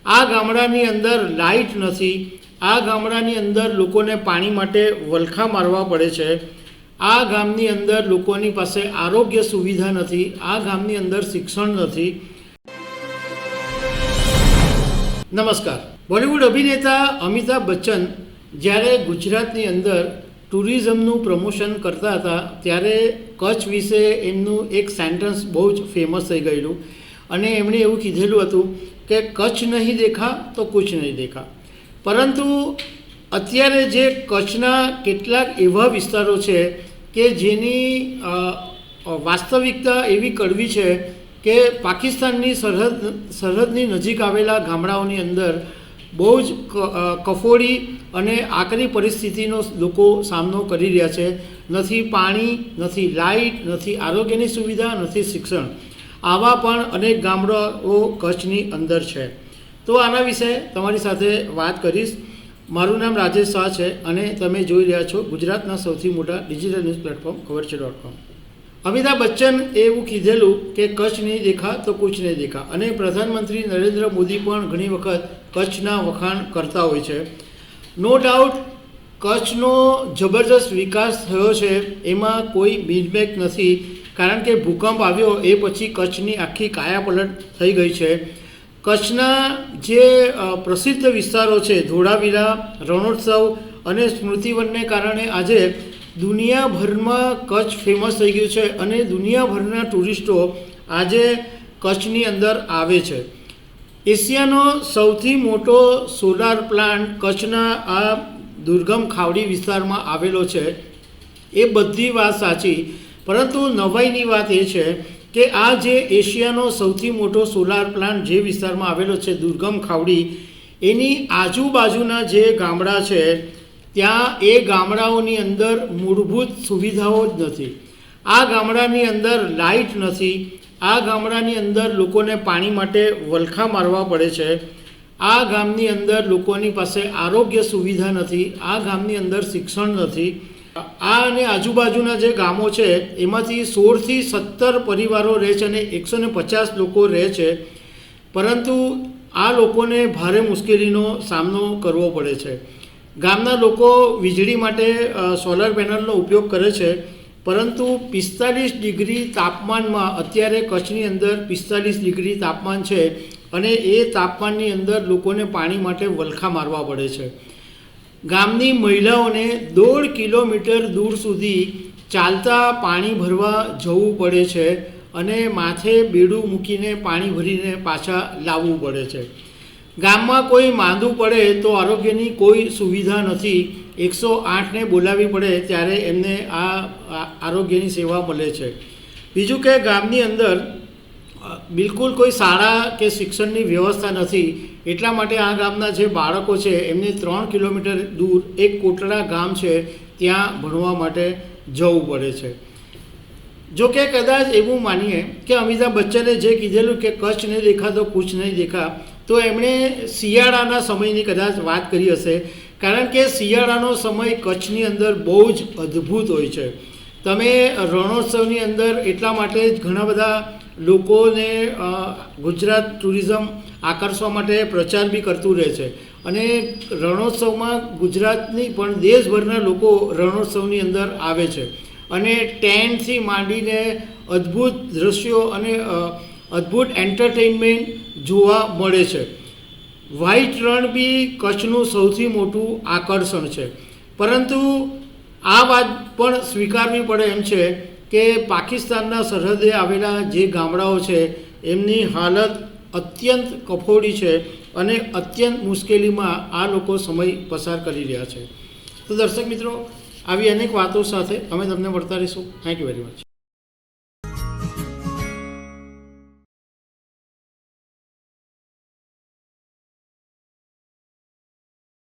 આ ગામડાની અંદર લાઇટ નથી, આ ગામડાની અંદર લોકોને પાણી માટે વલખા મારવા પડે છે, આ ગામની અંદર લોકોની પાસે આરોગ્ય સુવિધા નથી, આ ગામની અંદર શિક્ષણ નથી. નમસ્કાર. બોલિવૂડ અભિનેતા અમિતાભ બચ્ચન જ્યારે ગુજરાતની અંદર ટુરિઝમનું પ્રમોશન કરતા હતા ત્યારે કચ્છ વિશે એમનું એક સેન્ટેન્સ બહુ જ ફેમસ થઈ ગયેલું અને એમણે એવું કીધેલું હતું કે કચ્છ નહીં દેખા તો કુછ નહીં દેખા. પરંતુ અત્યારે જે કચ્છના કેટલાક એવા વિસ્તારો છે કે જેની વાસ્તવિકતા એવી કડવી છે કે પાકિસ્તાનની સરહદની નજીક આવેલા ગામડાઓની અંદર બહુ જ કફોડી અને આકરી પરિસ્થિતિનો લોકો સામનો કરી રહ્યા છે. નથી પાણી, નથી લાઇટ, નથી આરોગ્યની સુવિધા, નથી શિક્ષણ. આવા પણ અનેક ગામડાઓ કચ્છની અંદર છે. તો આના વિશે તમારી સાથે વાત કરીશ. મારું નામ રાજેશ શાહ છે અને તમે જોઈ રહ્યા છો ગુજરાતના સૌથી મોટા ડિજિટલ ન્યૂઝ પ્લેટફોર્મ ખબરછે.com. અમિતાભ બચ્ચન એવું કીધેલું કે કચ્છ નહીં દેખા તો કુછ નહીં દેખા અને પ્રધાનમંત્રી નરેન્દ્ર મોદી પણ ઘણી વખત કચ્છના વખાણ કરતા હોય છે. નો ડાઉટ કચ્છનો જબરજસ્ત વિકાસ થયો છે, એમાં કોઈ મિસમેચ નથી, કારણ કે ભૂકંપ આવ્યો એ પછી કચ્છની આખી કાયાપલટ થઈ ગઈ છે. કચ્છના જે પ્રસિદ્ધ વિસ્તારો છે ધોળાવીરા, રણોત્સવ અને સ્મૃતિવનને કારણે આજે દુનિયાભરમાં કચ્છ ફેમસ થઈ ગયું છે અને દુનિયાભરના ટુરિસ્ટો આજે કચ્છની અંદર આવે છે. એશિયાનો સૌથી મોટો સોલાર પ્લાન્ટ કચ્છના આ દુર્ગમ ખાવડી વિસ્તારમાં આવેલો છે. એ બધી વાત સાચી, પરંતુ નવાઈની વાત એ છે કે આ જે એશિયાનો સૌથી મોટો સોલાર પ્લાન્ટ જે વિસ્તારમાં આવેલો છે દુર્ગમ ખાવડી, એની આજુબાજુના જે ગામડા છે ત્યાં એ ગામડાઓની અંદર મૂળભૂત સુવિધાઓ જ નથી. આ ગામડાની અંદર લાઇટ નથી, આ ગામડાની અંદર લોકોને પાણી માટે વલખા મારવા પડે છે, આ ગામની અંદર લોકોની પાસે આરોગ્ય સુવિધા નથી, આ ગામની અંદર શિક્ષણ નથી. આ અને આજુબાજુના જે ગામો છે એમાંથી 16થી 17 પરિવારો રહે છે અને 150 લોકો રહે છે, પરંતુ આ લોકોને ભારે મુશ્કેલીનો સામનો કરવો પડે છે. ગામના લોકો વીજળી માટે સોલર પેનલનો ઉપયોગ કરે છે, પરંતુ 45 ડિગ્રી તાપમાનમાં અત્યારે કચ્છની અંદર 45 ડિગ્રી તાપમાન છે અને એ તાપમાનની અંદર લોકોને પાણી માટે વલખા મારવા પડે છે. ગામની મહિલાઓને 1.5 કિલોમીટર દૂર સુધી ચાલતા પાણી ભરવા જવું પડે છે અને માથે બેડું મૂકીને પાણી ભરીને પાછા લાવવું પડે છે. ગામમાં કોઈ માંદું પડે તો આરોગ્યની કોઈ સુવિધા નથી. 108ને બોલાવવી પડે ત્યારે એમને આ આરોગ્યની સેવા મળે છે. બીજું કે ગામની અંદર બિલકુલ કોઈ શાળા કે શિક્ષણની વ્યવસ્થા નથી, એટલા માટે આ ગામના જે બાળકો છે એમને 3 કિલોમીટર દૂર એક કોટડા ગામ છે ત્યાં ભણવા માટે જવું પડે છે. જો કે કદાચ એવું માનીએ કે અમિતાભ બચ્ચને જે કીધેલું કે કચ્છ નહીં દેખા તો કુછ નહીં દેખા, તો એમણે શિયાળાના સમયની કદાચ વાત કરી હશે, કારણ કે શિયાળાનો સમય કચ્છની અંદર બહુ જ અદ્ભુત હોય છે. તમે રણોત્સવની અંદર એટલા માટે જ ઘણા બધા લોકોને ગુજરાત ટુરિઝમ આકર્ષવા માટે પ્રચાર બી કરતું રહે છે અને રણોત્સવમાં ગુજરાતની પણ દેશભરના લોકો રણોત્સવની અંદર આવે છે અને ટેન્ટથી માંડીને અદ્ભુત દૃશ્યો અને અદ્ભુત એન્ટરટેઇનમેન્ટ જોવા મળે છે. વ્હાઇટ રણ બી કચ્છનું સૌથી મોટું આકર્ષણ છે, પરંતુ આ વાત પણ સ્વીકારવી પડે એમ છે કે પાકિસ્તાનના સરહદે આવેલા જે ગામડાઓ છે એમની હાલત અત્યંત કફોડી છે અને અત્યંત મુશ્કેલીમાં આ લોકો સમય પસાર કરી રહ્યા છે. તો દર્શક મિત્રો, આવી અનેક વાતો સાથે અમે તમને મળતા રહીશું. Thank you very much.